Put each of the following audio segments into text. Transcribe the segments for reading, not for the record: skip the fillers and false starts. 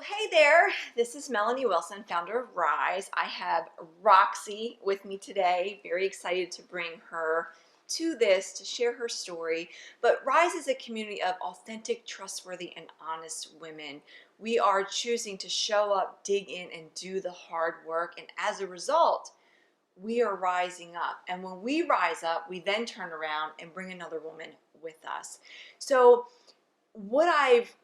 Hey there, this is Melanie Wilson, founder of Rise. I have Roxy with me today. Very excited to bring her to this to share her story. But Rise is a community of authentic, trustworthy, and honest women. We are choosing to show up, dig in, and do the hard work. And as a result, we are rising up. And when we rise up, we then turn around and bring another woman with us. So what I've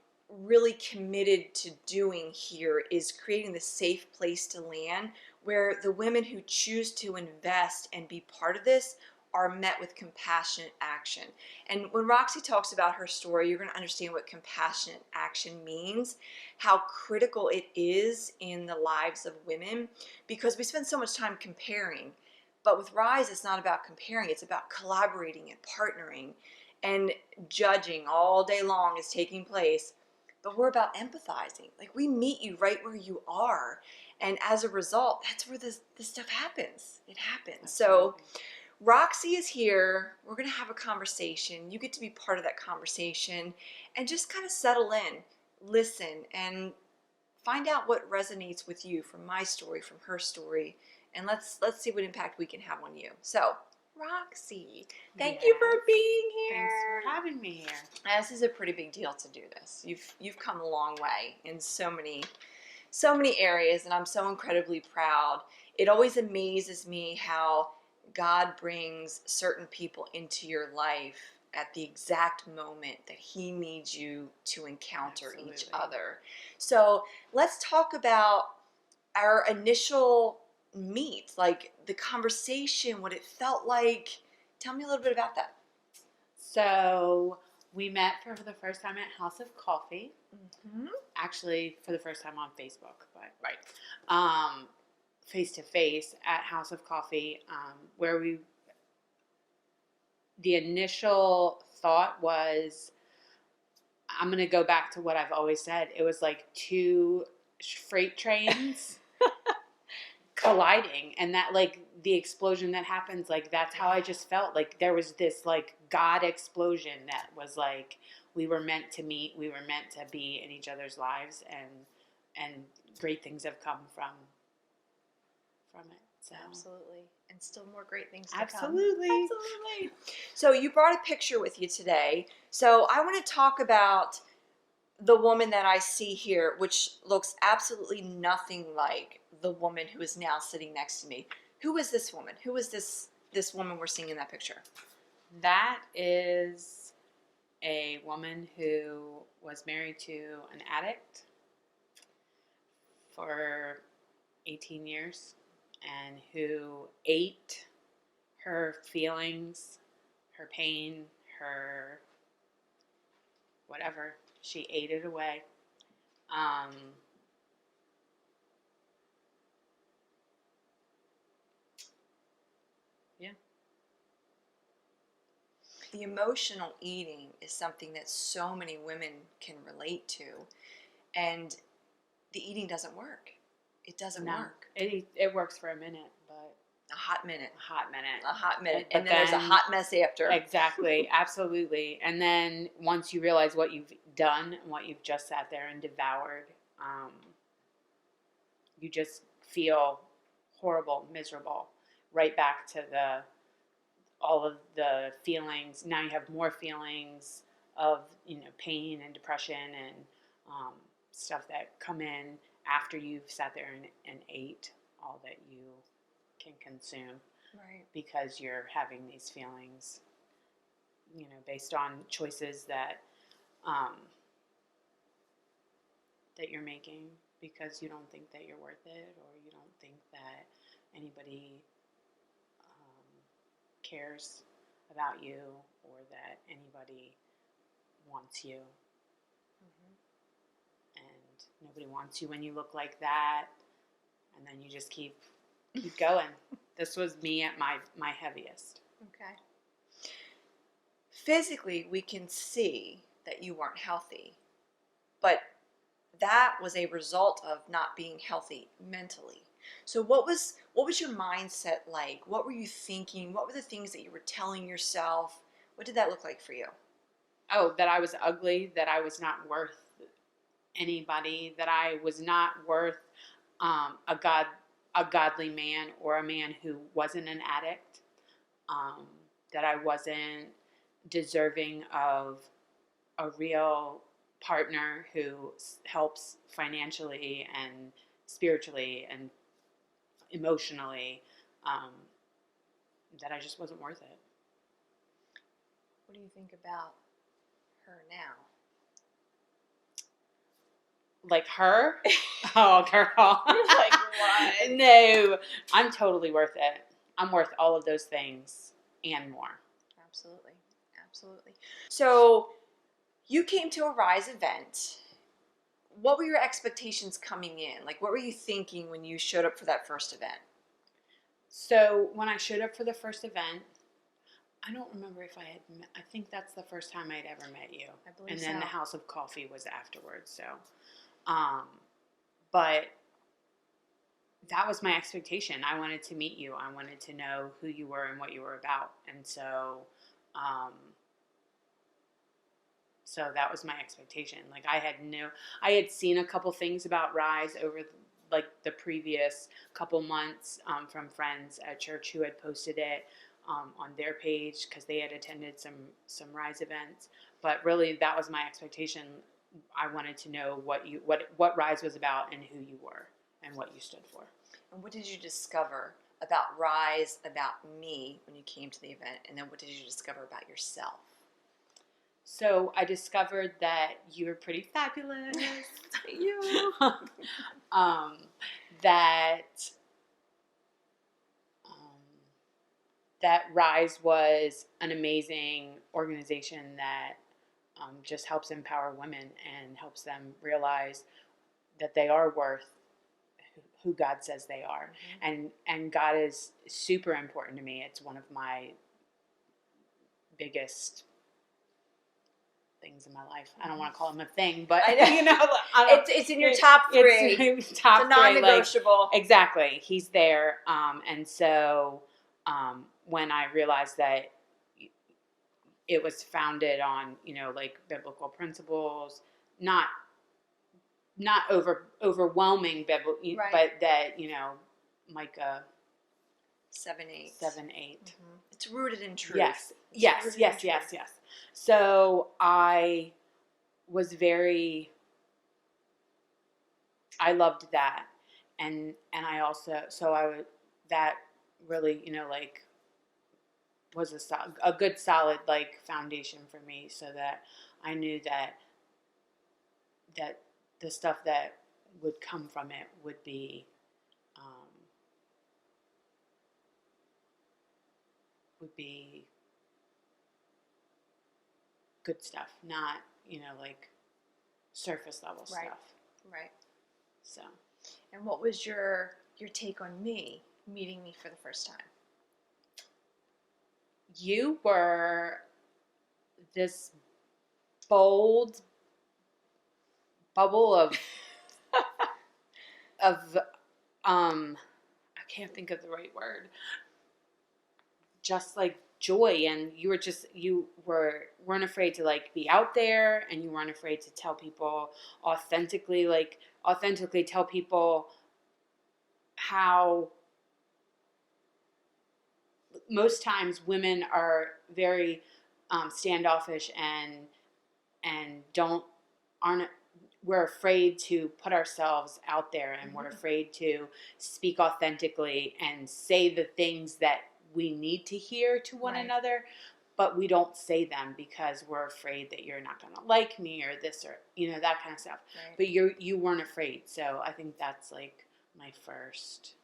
really committed to doing here is creating the safe place to land where the women who choose to invest and be part of this are met with compassionate action. And when Roxy talks about her story, you're going to understand what compassionate action means, how critical it is in the lives of women, because we spend so much time comparing. But with Rise, it's not about comparing, it's about collaborating and partnering, and judging all day long is taking place, but we're about empathizing. Like, we meet you right where you are, and as a result, that's where this stuff happens. It happens. So Roxy is here. We're going to have a conversation. You get to be part of that conversation and just kind of settle in, listen, and find out what resonates with you from my story, from her story, and let's see what impact we can have on you. So Roxy, thank you for being here. Thanks for having me here. This is a pretty big deal to do this. You've come a long way in so many areas, and I'm so incredibly proud. It always amazes me how God brings certain people into your life at the exact moment that He needs you to encounter each other. So let's talk about our initial meet, like the conversation, what it felt like. Tell me a little bit about that. So we met for the first time at House of Coffee. Mm-hmm. Actually, for the first time on Facebook, but right, face to face at House of Coffee, where the initial thought was, I'm going to go back to what I've always said. It was like two freight trains colliding, and that, like, the explosion that happens, like, that's how I just felt. Like, there was this, like, God explosion that was like, we were meant to meet, we were meant to be in each other's lives, and great things have come from it. So Absolutely. And still more great things to absolutely come. Absolutely. So you brought a picture with you today. So I want to talk about the woman that I see here, which looks absolutely nothing like the woman who is now sitting next to me. Who is this woman? Who is this woman we're seeing in that picture? That is a woman who was married to an addict for 18 years and who ate her feelings, her pain, her whatever. She ate it away. Yeah. The emotional eating is something that so many women can relate to, and the eating doesn't work. It doesn't work. It works for a minute, but a hot minute. A hot minute. And then there's a hot mess after. Exactly. Absolutely. And then once you realize what you've done and what you've just sat there and devoured, you just feel horrible, miserable, right back to all of the feelings. Now you have more feelings of, pain and depression and stuff that come in after you've sat there and ate all that you can consume. Right. Because you're having these feelings, based on choices that that you're making because you don't think that you're worth it, or you don't think that anybody cares about you, or that anybody wants you. Mm-hmm. And nobody wants you when you look like that, and then you just keep going. This was me at my heaviest. Okay. Physically, we can see that you weren't healthy, but that was a result of not being healthy mentally. So what was your mindset like? What were you thinking? What were the things that you were telling yourself? What did that look like for you? Oh, that I was ugly, that I was not worth anybody, that I was not worth a godly man or a man who wasn't an addict, that I wasn't deserving of a real partner who helps financially and spiritually and emotionally, that I just wasn't worth it. What do you think about her now? Like her? Oh, girl. You're like, what? No, I'm totally worth it. I'm worth all of those things and more. Absolutely. Absolutely. So you came to a Rise event. What were your expectations coming in? Like, what were you thinking when you showed up for that first event? So when I showed up for the first event, I don't remember if I had met, I think that's the first time I'd ever met you. I believe and then so. the House of Coffee was afterwards. So, but that was my expectation. I wanted to meet you. I wanted to know who you were and what you were about. And so, so that was my expectation. Like I had seen a couple things about Rise over the previous couple months, from friends at church who had posted it, on their page because they had attended some Rise events. But really that was my expectation. I wanted to know what Rise was about and who you were and what you stood for. And what did you discover about Rise, about me when you came to the event? And then what did you discover about yourself? So I discovered that you were pretty fabulous. You. That Rise was an amazing organization that just helps empower women and helps them realize that they are worth who God says they are. Mm-hmm. And God is super important to me. It's one of my biggest things in my life. I don't want to call him a thing, but it's in your top three. It's a non-negotiable. Exactly. He's there. And so when I realized that it was founded on, biblical principles, not overwhelming biblical, right. But that, Micah 7:8. 7:8. Mm-hmm. It's rooted in truth. Yes. So I loved that. And I also, that really, was a good solid foundation for me, so that I knew that the stuff that would come from it would be good stuff, not surface level stuff. Right. So, and what was your take on me meeting me for the first time? You were this bold bubble of I can't think of the right word. Just joy, and you weren't afraid to be out there, and you weren't afraid to tell people authentically tell people how most times women are very standoffish and we're afraid to put ourselves out there, and we're afraid to speak authentically and say the things that we need to hear to one another, but we don't say them because we're afraid that you're not going to like me or this or that kind of stuff. Right. But you weren't afraid, so I think that's my first.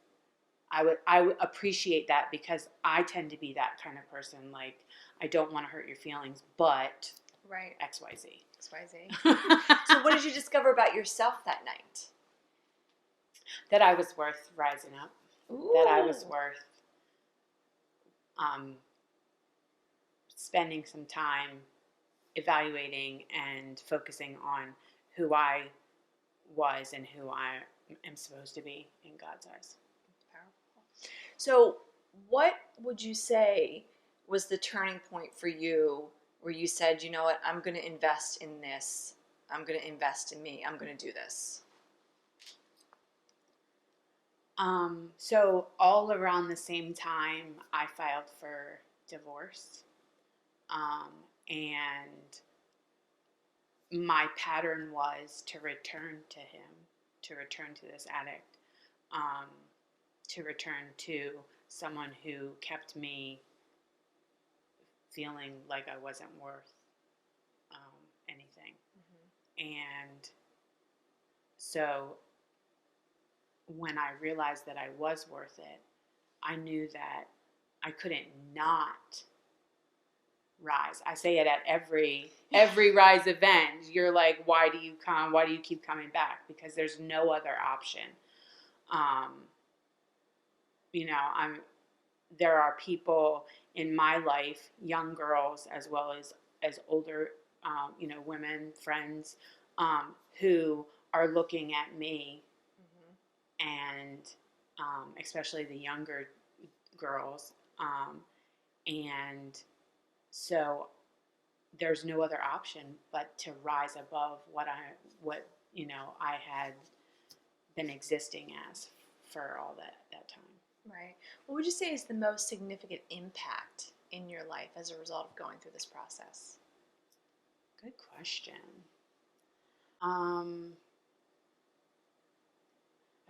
I would appreciate that, because I tend to be that kind of person. I don't want to hurt your feelings, but XYZ. So what did you discover about yourself that night? That I was worth rising up. Ooh. That I was worth spending some time evaluating and focusing on who I was and who I am supposed to be in God's eyes. Powerful. So what would you say was the turning point for you where you said, you know what, I'm going to invest in this I'm going to invest in me. I'm going to do this? So all around the same time, I filed for divorce. And my pattern was to return to him, to return to this addict, um, to return to someone who kept me feeling like I wasn't worth anything. And so when I realized that I was worth it, I knew that I couldn't not rise. I say it at every Rise event. You're like, why do you come? Why do you keep coming back? Because there's no other option. Um, there are people in my life, young girls as well as older, women, friends, who are looking at me, and especially the younger girls, and so there's no other option but to rise above what I had been existing as for all that time. Right. What would you say is the most significant impact in your life as a result of going through this process? Good question. I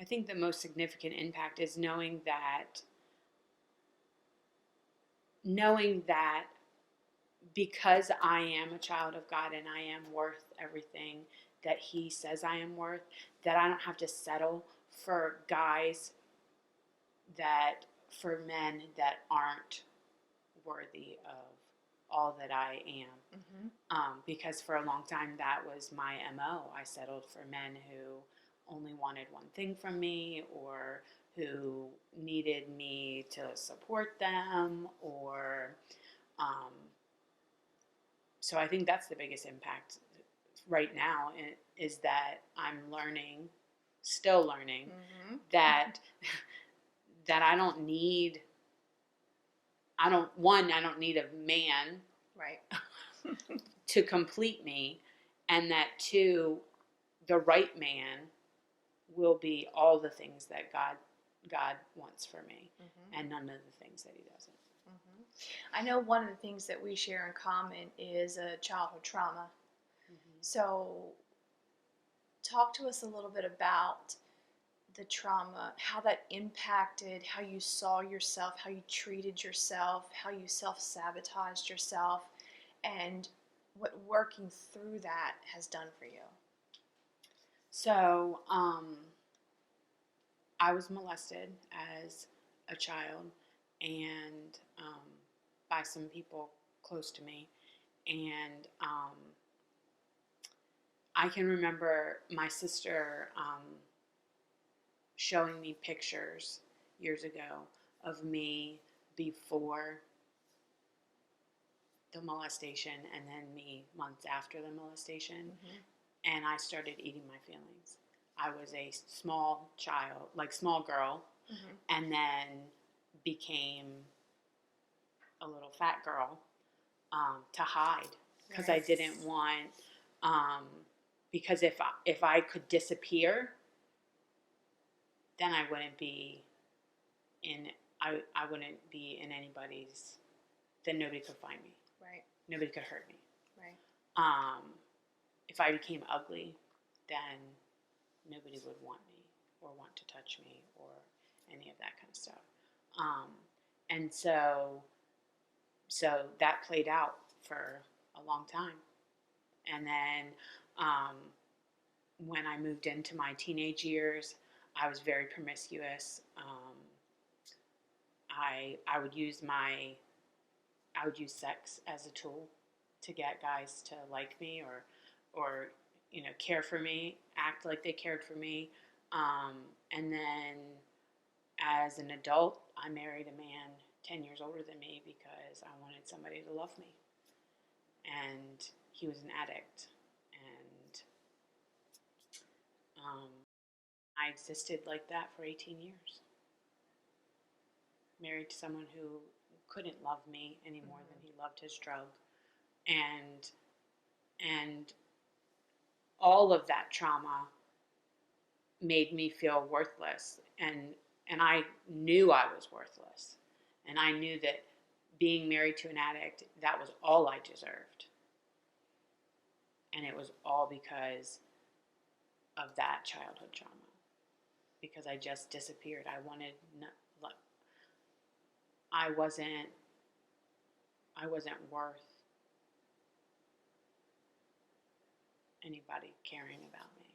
think the most significant impact is knowing that because I am a child of God and I am worth everything that He says I am worth, that I don't have to settle for for men that aren't worthy of all that I am. Because for a long time that was my MO. I settled for men who only wanted one thing from me, or who needed me to support them, or so I think that's the biggest impact right now, is that I'm still learning, that I don't need I don't need a man, right, to complete me, and that two, the right man will be all the things that God wants for me, and none of the things that He doesn't. I know one of the things that we share in common is a childhood trauma. So talk to us a little bit about the trauma, how that impacted how you saw yourself, how you treated yourself, how you self-sabotaged yourself, and what working through that has done for you. So, I was molested as a child, and by some people close to me, and I can remember my sister showing me pictures years ago of me before the molestation, and then me months after the molestation, and I started eating my feelings. I was a small child, like small girl, and then became a little fat girl, to hide, because I didn't want, because if I could disappear, then I wouldn't be in I wouldn't be in anybody's. Then nobody could find me. Right. Nobody could hurt me. Right. If I became ugly, then nobody would want me or want to touch me or any of that kind of stuff. And so that played out for a long time. And then when I moved into my teenage years, I was very promiscuous. I would use sex as a tool to get guys to like me, or care for me, act like they cared for me. And then as an adult, I married a man 10 years older than me because I wanted somebody to love me. And he was an addict. And I existed like that for 18 years. Married to someone who couldn't love me any more than he loved his drug. And all of that trauma made me feel worthless, and I knew I was worthless, and I knew that being married to an addict, that was all I deserved, and it was all because of that childhood trauma, because I just disappeared. I wasn't worth anybody caring about me.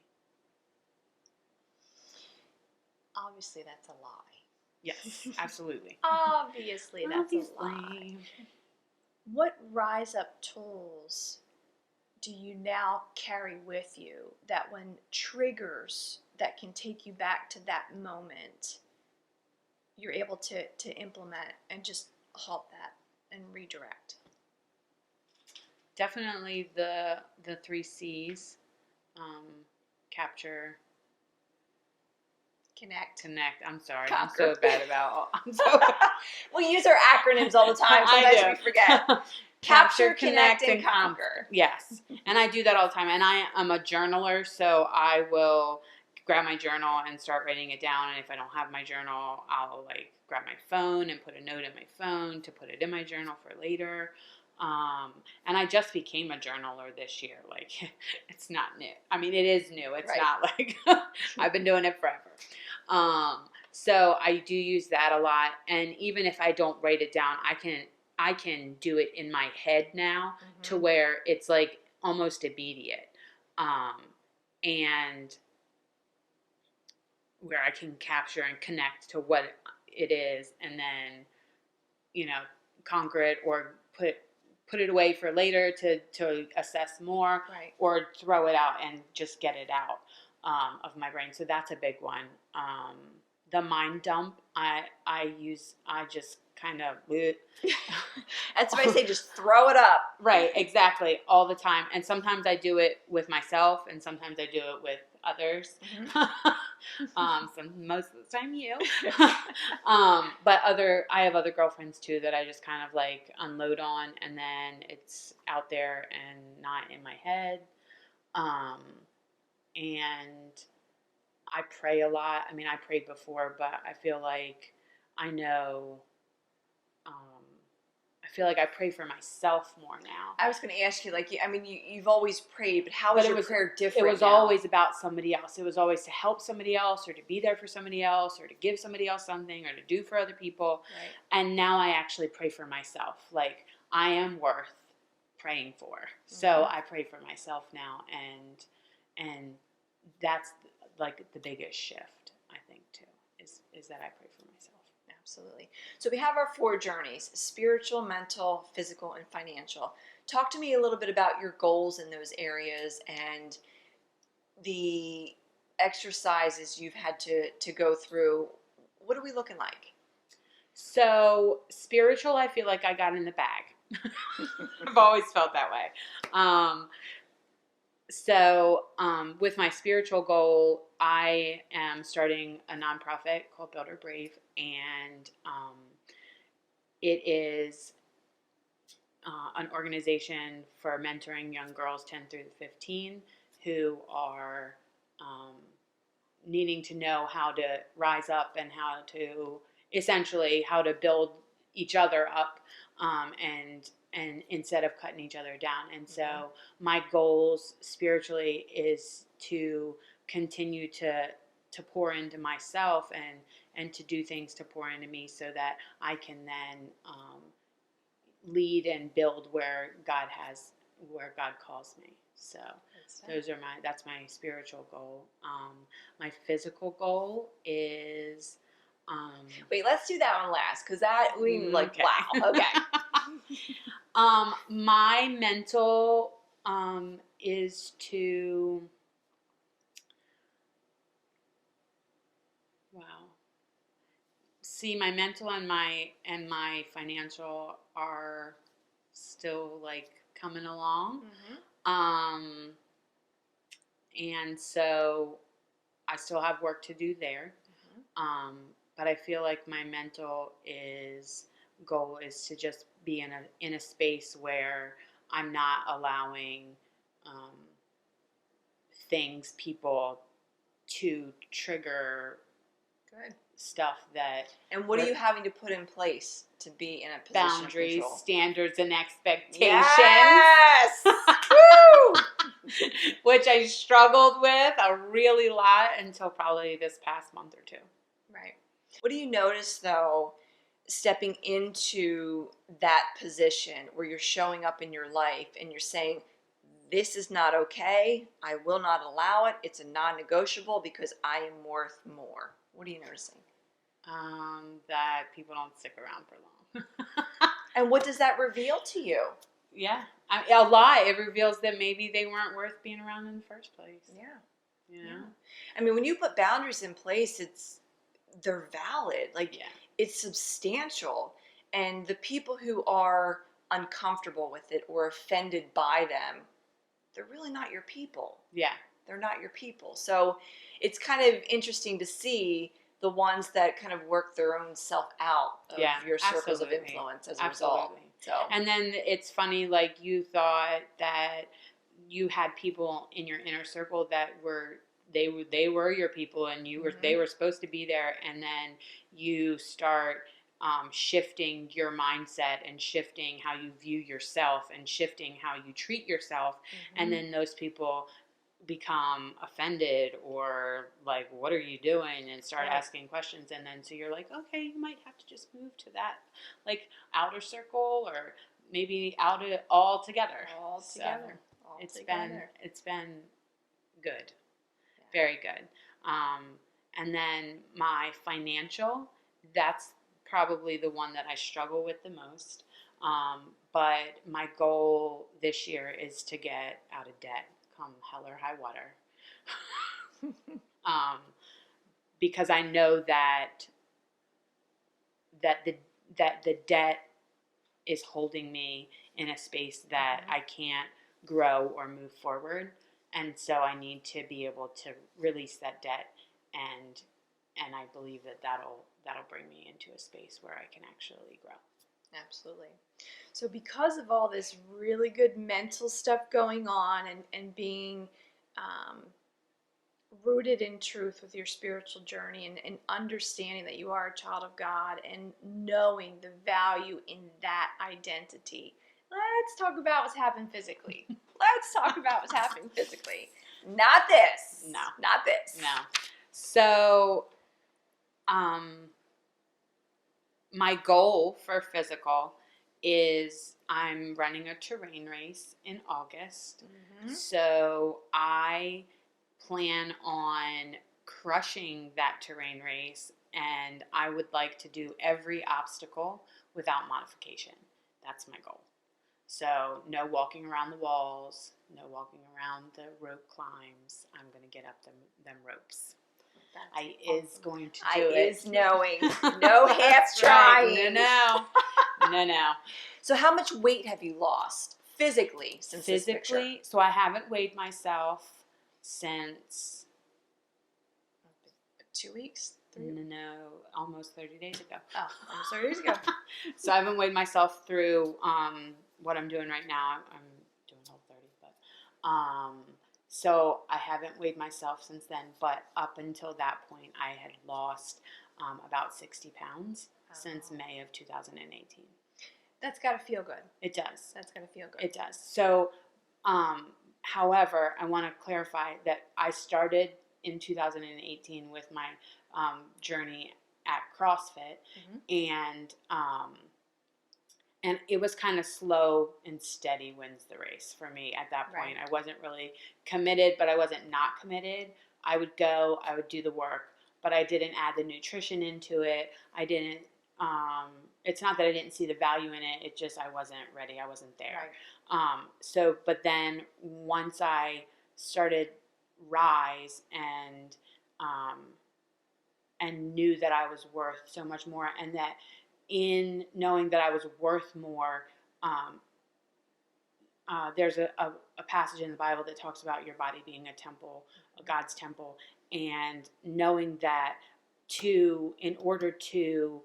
Obviously, that's a lie. Yes, absolutely. Obviously, that's a lie. Obviously. What RiseUp tools do you now carry with you that when triggers that can take you back to that moment, you're able to implement and just halt that and redirect? Definitely the 3 C's, capture, Connect. I'm sorry, Conquer. I'm so bad about. We use our acronyms all the time. Sometimes we forget. Capture, connect, and conquer. Yes, and I do that all the time. And I am a journaler, so I will grab my journal and start writing it down. And if I don't have my journal, I'll like grab my phone and put a note in my phone to put it in my journal for later. And I just became a journaler this year. Like, it's not new. I mean, it is new. It's Right. not like I've been doing it forever. So I do use that a lot. And even if I don't write it down, I can do it in my head now, to where it's like almost immediate. And where I can capture and connect to what it is, and then, conquer it, or put it away for later to assess more, Right. or throw it out and just get it out of my brain. So that's a big one. The mind dump, I just kind of That's why I say just throw it up. Right, exactly, all the time. And sometimes I do it with myself, and sometimes I do it with others. Most of the time you. But I have other girlfriends too that I just kind of like unload on, and then it's out there and not in my head. And I pray a lot. I mean, I prayed before, but I feel like I know. I feel like I pray for myself more now. I was going to ask you, you've always prayed, but how is your prayer different? It was now? always about somebody else. It was always to help somebody else, or to be there for somebody else, or to give somebody else something, or to do for other people. Right. And now I actually pray for myself. Like, I am worth praying for. So I pray for myself now, and that's like the biggest shift, I think, too, is that I pray for myself. Absolutely. So we have our 4 journeys: spiritual, mental, physical, and financial. Talk to me a little bit about your goals in those areas and the exercises you've had to go through. What are we looking like? So spiritual, I feel like I got in the bag. I've always felt that way. With my spiritual goal, I am starting a nonprofit called Builder Brave, and it is an organization for mentoring young girls 10 through 15 who are needing to know how to rise up, and how to build each other up, and instead of cutting each other down. And so my goals spiritually is to continue to pour into myself, and to do things to pour into me, so that I can then lead and build where God calls me. So that's my spiritual goal. My physical goal is Wait, let's do that one last, because okay. wow. Okay. My mental is to see, my mental and my financial are still like coming along. And so I still have work to do there. But I feel like my mental goal is to just be in a space where I'm not allowing things, people to trigger Good. stuff that. And what are you having to put in place to be in a position Boundaries, of control? standards, and expectations. Yes! Woo! Which I struggled with a really lot until probably this past month or two. Right. What do you notice, though, stepping into that position where you're showing up in your life and you're saying, this is not okay, I will not allow it, it's a non-negotiable because I am worth more? What are you noticing? That people don't stick around for long. And what does that reveal to you? Yeah. A lot. It reveals that maybe they weren't worth being around in the first place. Yeah. You know? Yeah. I mean, when you put boundaries in place, they're valid. Like, Yeah. it's substantial. And the people who are uncomfortable with it or offended by them, they're really not your people. Yeah. They're not your people. So it's kind of interesting to see the ones that kind of work their own self out of your circles of influence as a result. So. And then it's funny, like, you thought that you had people in your inner circle that were your people, and they were supposed to be there, and then you start shifting your mindset and shifting how you view yourself and shifting how you treat yourself, and then those people become offended or like, what are you doing, and start asking questions, and then so you're like, okay, you might have to just move to that like outer circle, or maybe out it all together. It's been good. Yeah. Very good. And then my financial, that's probably the one that I struggle with the most. But my goal this year is to get out of debt, come hell or high water. Because I know that the debt is holding me in a space that I can't grow or move forward, and so I need to be able to release that debt, and I believe that'll bring me into a space where I can actually grow. Absolutely. So because of all this really good mental stuff going on, and being rooted in truth with your spiritual journey, and understanding that you are a child of God, and knowing the value in that identity, let's talk about what's happened physically. Let's talk about what's happening physically. Not this. No. Not this. No. So, my goal for physical is I'm running a terrain race in August. So I plan on crushing that terrain race, and I would like to do every obstacle without modification. That's my goal. So no walking around the walls, no walking around the rope climbs. I'm going to get up them ropes. I is going to do it. Is knowing. No half trying. No. So how much weight have you lost physically since this picture? So I haven't weighed myself since 2 weeks? 3? No, almost 30 days ago. Oh, almost 30 days ago. So I haven't weighed myself through what I'm doing right now. I'm doing Whole 30, but so I haven't weighed myself since then. But up until that point, I had lost about 60 pounds since May of 2018. That's got to feel good. It does. That's got to feel good. It does. So, however, I want to clarify that I started in 2018 with my journey at CrossFit, and it was kind of slow and steady wins the race for me at that point. I wasn't really committed, but I wasn't not committed. I would go, I would do the work, but I didn't add the nutrition into it. I didn't, it's not that I didn't see the value in it. It just, I wasn't ready. I wasn't there. So, but then once I started Rise and knew that I was worth so much more, and that in knowing that I was worth more, there's a passage in the Bible that talks about your body being a temple, God's temple, and knowing that in order to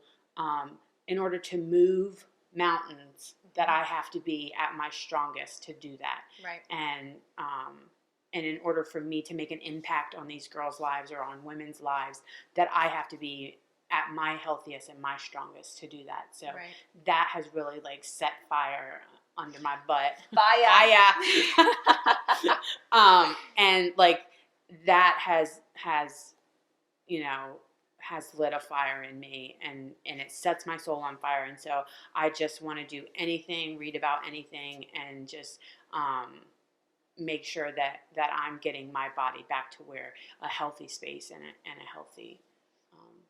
move mountains, that I have to be at my strongest to do that. Right. And and in order for me to make an impact on these girls' lives or on women's lives, that I have to be at my healthiest and my strongest to do that. So Right. that has really like set fire under my butt. Fire. And like that has you know, has lit a fire in me, and it sets my soul on fire. And so I just want to do anything, read about anything, and just make sure that I'm getting my body back to where a healthy space and a healthy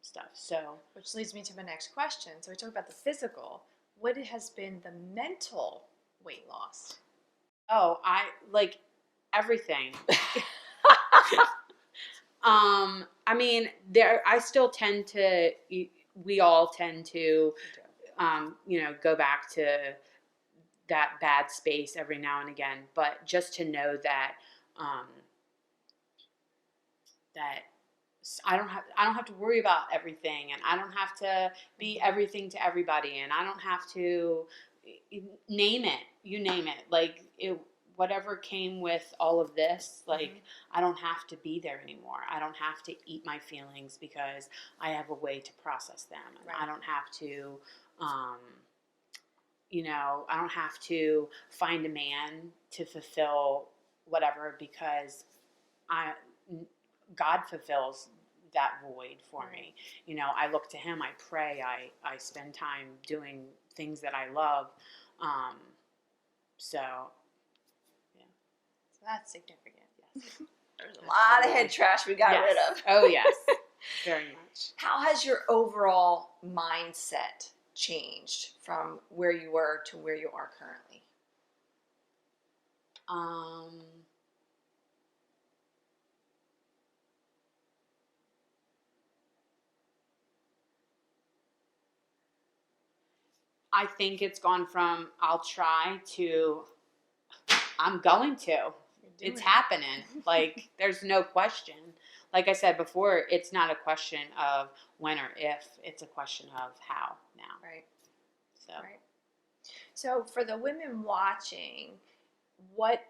stuff. So, which leads me to my next question. So we talked about the physical. What has been the mental weight loss? oh, I like everything. I mean, I still tend to, we all tend to, go back to that bad space every now and again. But just to know that, that I don't have to worry about everything, and I don't have to be everything to everybody, and I don't have to name it. You name it, like whatever came with all of this, like I don't have to be there anymore. I don't have to eat my feelings because I have a way to process them. Right. I don't have to, I don't have to find a man to fulfill whatever, because God fulfills that void for me. I look to Him. I pray. I spend time doing things that I love. So. So that's significant. Yes. There's a lot of head trash we got rid of. Oh, yes. Very much. How has your overall mindset changed from where you were to where you are currently? I think it's gone from I'll try to I'm going to. It's happening. Like, there's no question. Like I said before, it's not a question of when or if. It's a question of how now. Right. So. Right. So for the women watching, what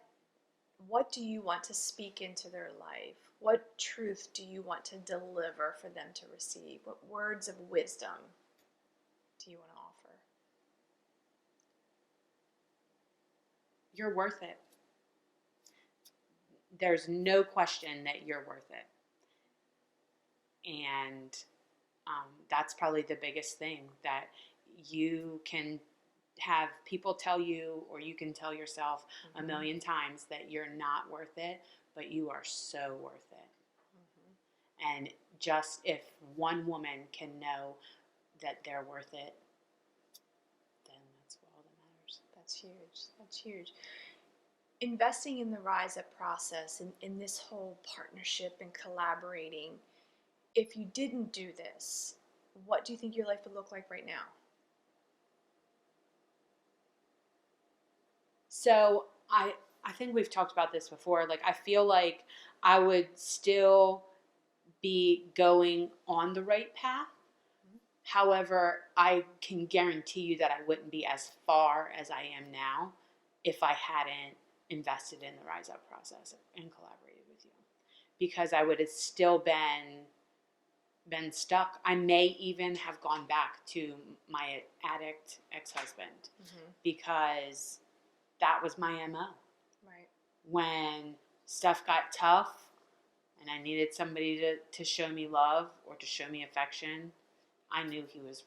do you want to speak into their life? What truth do you want to deliver for them to receive? What words of wisdom do you want to offer? You're worth it. There's no question that you're worth it. And that's probably the biggest thing, that you can have people tell you, or you can tell yourself a million times that you're not worth it, but you are so worth it. And just if one woman can know that they're worth it, then that's all that matters. That's huge. That's huge. Investing in the RiseUp process, in this whole partnership and collaborating, if you didn't do this, what do you think your life would look like right now? So I think we've talked about this before. Like, I feel like I would still be going on the right path. However, I can guarantee you that I wouldn't be as far as I am now if I hadn't invested in the RiseUp process and collaborated with you, because I would have still been stuck. I may even have gone back to my addict ex-husband, because that was my MO. Right. When stuff got tough and I needed somebody to show me love or to show me affection, I knew he was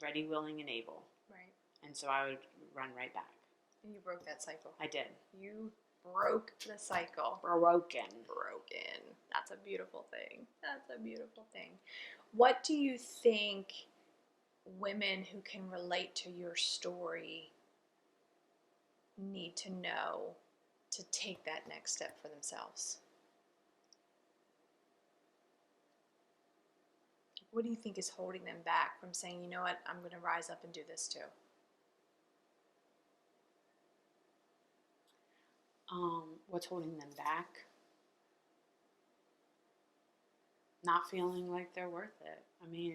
ready, willing, and able. Right. And so I would run right back. And you broke that cycle. I did. You broke the cycle. Broken. That's a beautiful thing. That's a beautiful thing. What do you think women who can relate to your story need to know to take that next step for themselves? What do you think is holding them back from saying, you know what, I'm going to rise up and do this too? What's holding them back? Not feeling like they're worth it. I mean,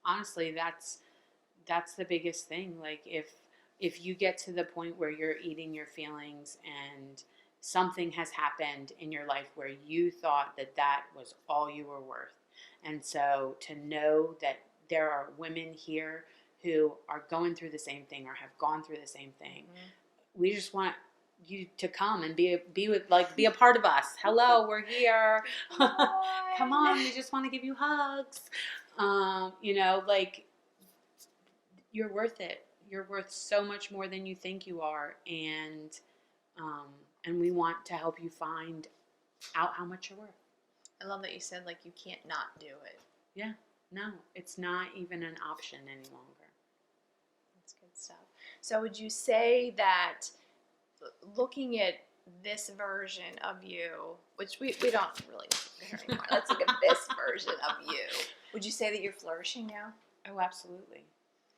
honestly, that's the biggest thing. Like, if you get to the point where you're eating your feelings and something has happened in your life where you thought that that was all you were worth. And so to know that there are women here who are going through the same thing or have gone through the same thing, we just want you to come and be a part of us. Hello, we're here. Come on, we just want to give you hugs. Like, you're worth it. You're worth so much more than you think you are, and we want to help you find out how much you're worth. I love that you said, like, you can't not do it. Yeah, no, it's not even an option any longer. That's good stuff. So would you say that looking at this version of you, which we don't really care anymore, let's look at this version of you. Would you say that you're flourishing now? Oh, absolutely.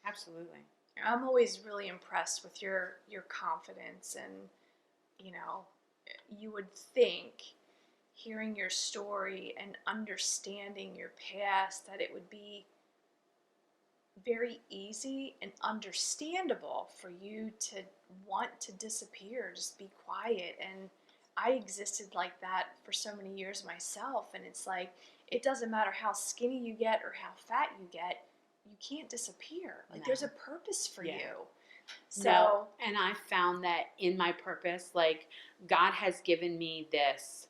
Absolutely. I'm always really impressed with your confidence, and you would think, hearing your story and understanding your past, that it would be very easy and understandable for you to want to disappear, just be quiet. And I existed like that for so many years myself, and it's like, it doesn't matter how skinny you get or how fat you get, you can't disappear. Like, No. there's a purpose for you. So, no, and I found that in my purpose, like, God has given me this,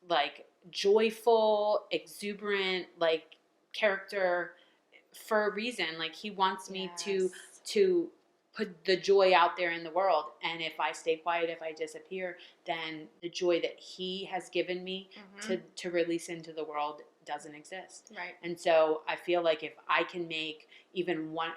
like, joyful, exuberant, like, character for a reason. Like, He wants me to put the joy out there in the world. And if I stay quiet, if I disappear, then the joy that He has given me to release into the world doesn't exist. Right. And so I feel like if I can make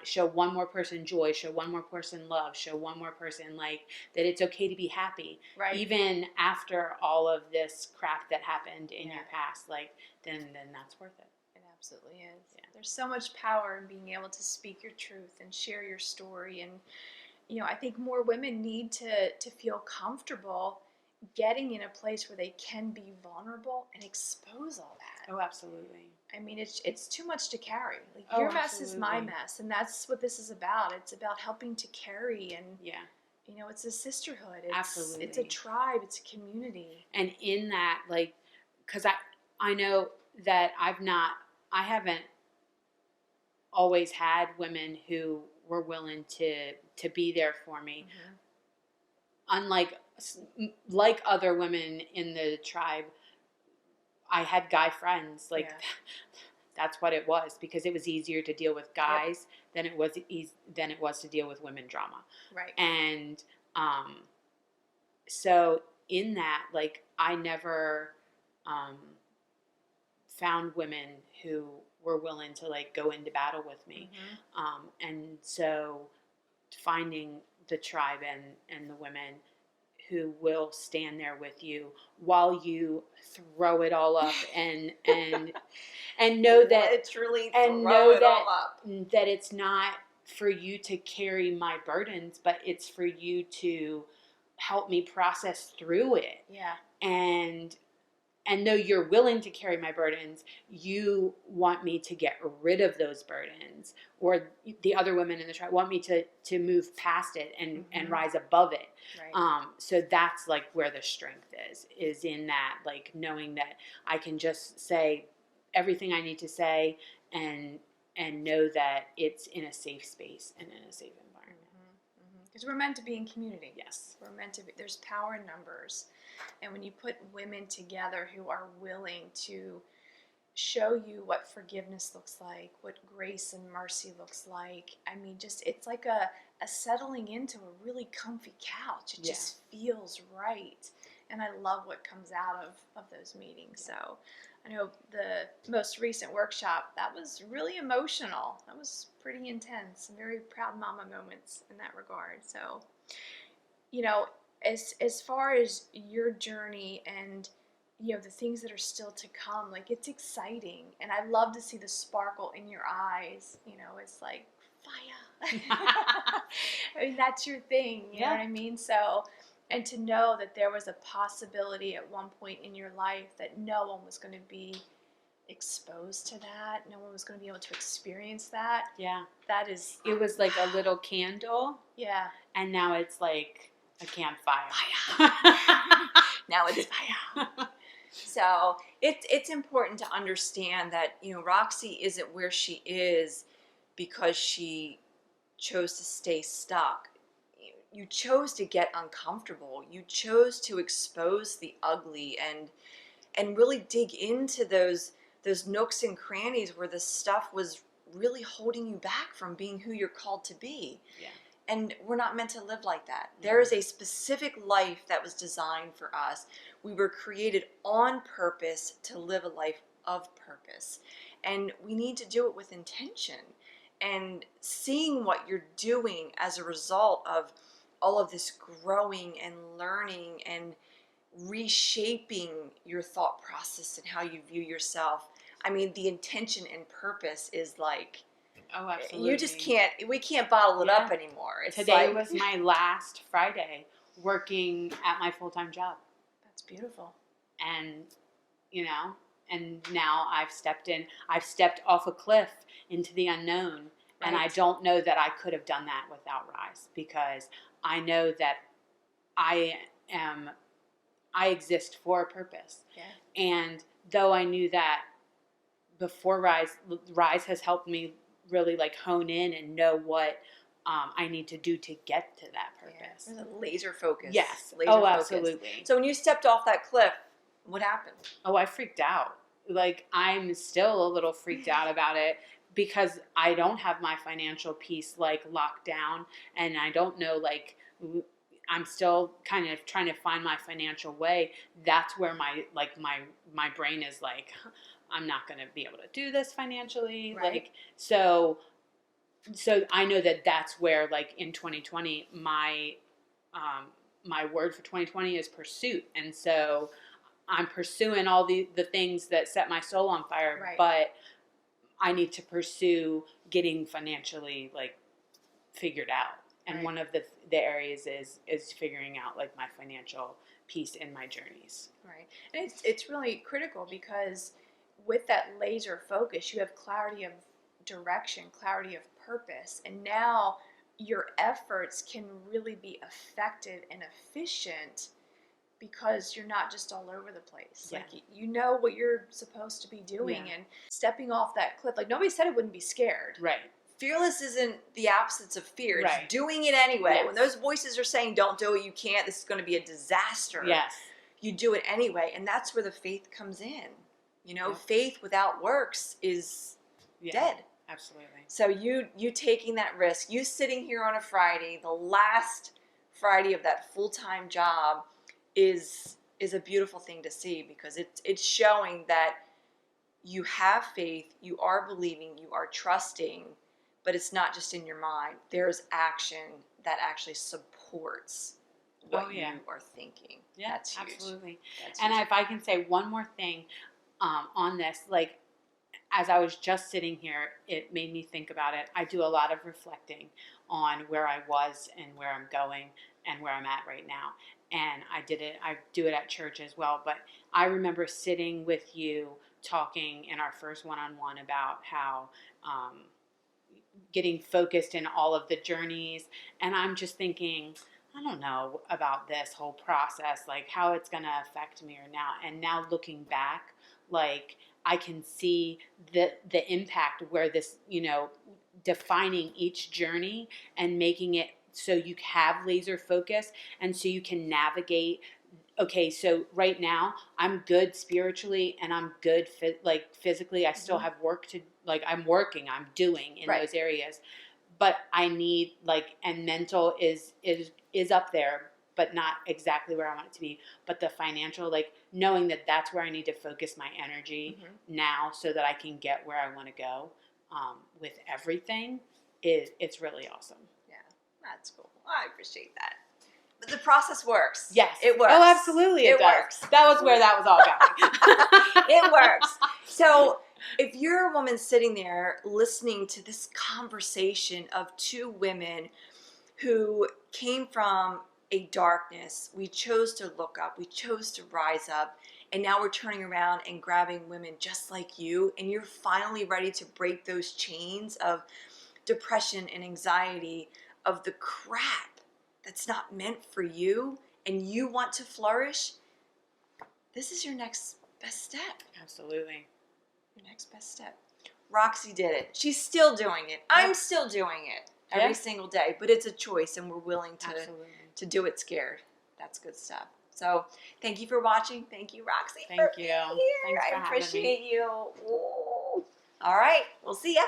show one more person joy, show one more person love, show one more person, like, that it's okay to be happy, Right. even after all of this crap that happened in your past, like, then that's worth it. It absolutely is. Yeah. There's so much power in being able to speak your truth and share your story. And, I think more women need to feel comfortable getting in a place where they can be vulnerable and expose all that. Oh, absolutely. I mean, it's too much to carry. Like, Oh, your mess absolutely. is my mess, and that's what this is about. It's about helping to carry, and it's a sisterhood. Absolutely. It's a tribe. It's a community. And in that, like, because I know that I haven't always had women who were willing to be there for me. Unlike other women in the tribe, I had guy friends. Like, that's what it was, because it was easier to deal with guys than it was to deal with women drama. Right. And so in that, like, I never found women who were willing to, like, go into battle with me. And so finding the tribe and the women who will stand there with you while you throw it all up and know that literally and throw know it all up. that it's not for you to carry my burdens, but it's for you to help me process through it. Yeah. And though you're willing to carry my burdens, you want me to get rid of those burdens, or the other women in the tribe want me to move past it and rise above it. Right. So that's, like, where the strength is in that, like, knowing that I can just say everything I need to say and know that it's in a safe space and in a safe environment. Because we're meant to be in community. Yes. We're meant to be. There's power in numbers. And when you put women together who are willing to show you what forgiveness looks like, what grace and mercy looks like, I mean, just, it's like a settling into a really comfy couch. It just feels right. And I love what comes out of those meetings. So I know the most recent workshop, that was really emotional. That was pretty intense. Some very proud mama moments in that regard. So, as far as your journey and the things that are still to come, like, it's exciting, and I love to see the sparkle in your eyes. It's like fire. I mean, that's your thing. You know what I mean? So, and to know that there was a possibility at one point in your life that no one was going to be exposed to that, no one was going to be able to experience that. Yeah. That is. It was like a little candle. Yeah. And now it's like a campfire. Now it's fire. So it's important to understand that, you know, Roxy isn't where she is because she chose to stay stuck. You chose to get uncomfortable. You chose to expose the ugly and really dig into those nooks and crannies where the stuff was really holding you back from being who you're called to be. Yeah. And we're not meant to live like that. Mm-hmm. There is a specific life that was designed for us. We were created on purpose to live a life of purpose. And we need to do it with intention. And seeing what you're doing as a result of all of this growing and learning and reshaping your thought process and how you view yourself. I mean, the intention and purpose is like, Oh, absolutely. you just can't, we can't bottle it up anymore. It's Today like, was my last Friday working at my full-time job. That's beautiful. And, you know, and now I've stepped off a cliff into the unknown. Right. And I don't know that I could have done that without Rise, because I know that I exist for a purpose. Yeah. And though I knew that before Rise has helped me really like hone in and know what I need to do to get to that purpose. Yeah, there's a laser focus. Yes. Laser focus. Absolutely. So when you stepped off that cliff, what happened? Oh, I freaked out. Like, I'm still a little freaked out about it because I don't have my financial piece like locked down, and I don't know, like, I'm still kind of trying to find my financial way. That's where my brain is like, I'm not going to be able to do this financially. Right. Like, so I know that that's where, like, in 2020, my word for 2020 is pursuit. And so I'm pursuing all the things that set my soul on fire, right. But I need to pursue getting financially, like, figured out. And right. One of the areas is figuring out, like, my financial piece in my journeys. Right. And it's really critical, because with that laser focus, you have clarity of direction, clarity of purpose, and now your efforts can really be effective and efficient because you're not just all over the place. Yeah. Like, you know what you're supposed to be doing. Yeah. And stepping off that cliff, like, nobody said it wouldn't be scared. Right. Fearless isn't the absence of fear. It's right. doing it anyway. Yes. When those voices are saying, don't do it, you can't, this is going to be a disaster. Yes. You do it anyway. And that's where the faith comes in. You know, faith without works is dead. Absolutely. So you taking that risk, you sitting here on a Friday, the last Friday of that full-time job, is a beautiful thing to see, because it's showing that you have faith, you are believing, you are trusting, but it's not just in your mind. There's action that actually supports what you are thinking. Yeah, that's huge. Absolutely. That's and huge. If I can say one more thing on this, like, as I was just sitting here, it made me think about it. I do a lot of reflecting on where I was and where I'm going and where I'm at right now. And I do it at church as well. But I remember sitting with you talking in our first one-on-one about how getting focused in all of the journeys. And I'm just thinking, I don't know about this whole process, like how it's going to affect me or now. And now looking back, like, I can see the impact where this, you know, defining each journey and making it so you have laser focus and so you can navigate. Okay, so right now I'm good spiritually and I'm good physically. I still have work to, like, I'm doing in those areas, but I need, like, and mental is up there, but not exactly where I want it to be. But the financial, like, knowing that that's where I need to focus my energy now so that I can get where I want to go with everything, it's really awesome. Yeah, that's cool. I appreciate that. But the process works. Yes. It works. Oh, absolutely it does. Works. That was where that was all going. It works. So if you're a woman sitting there listening to this conversation of two women who came from a darkness, we chose to look up, we chose to rise up, and now we're turning around and grabbing women just like you, and you're finally ready to break those chains of depression and anxiety, of the crap that's not meant for you and you want to flourish, this is your next best step. Absolutely. Your next best step. Roxy did it. She's still doing it. I'm still doing it every single day, but it's a choice and we're willing to do it scared. That's good stuff. So thank you for watching. Thank you, Roxy. Thank you. Thanks for I having me. appreciate you. Ooh. All right. We'll see ya.